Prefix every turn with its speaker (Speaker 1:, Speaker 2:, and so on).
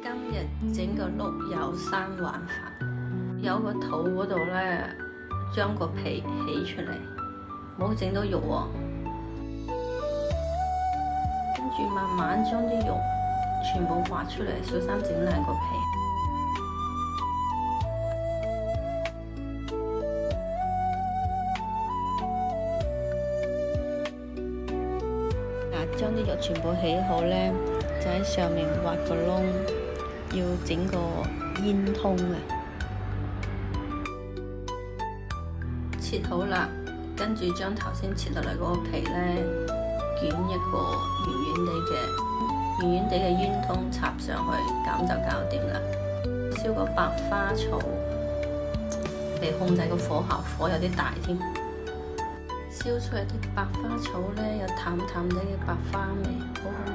Speaker 1: 今日整個碌柚生玩法，有個肚嗰度呢，將個皮起出嚟，冇整到肉喎。跟住慢慢將啲肉全部挖出嚟，小心整爛個皮。將啲肉全部起好呢，就喺上面挖個窿，要整個煙通嘅。切好啦，跟住將頭先切落嚟嗰個皮呢，捲一個圓圓地嘅煙通插上去，咁就搞掂啦。燒個白花草，嚟控制個火候，火有啲大添。燒出嚟啲白花草呢，有淡淡地嘅白花味，好好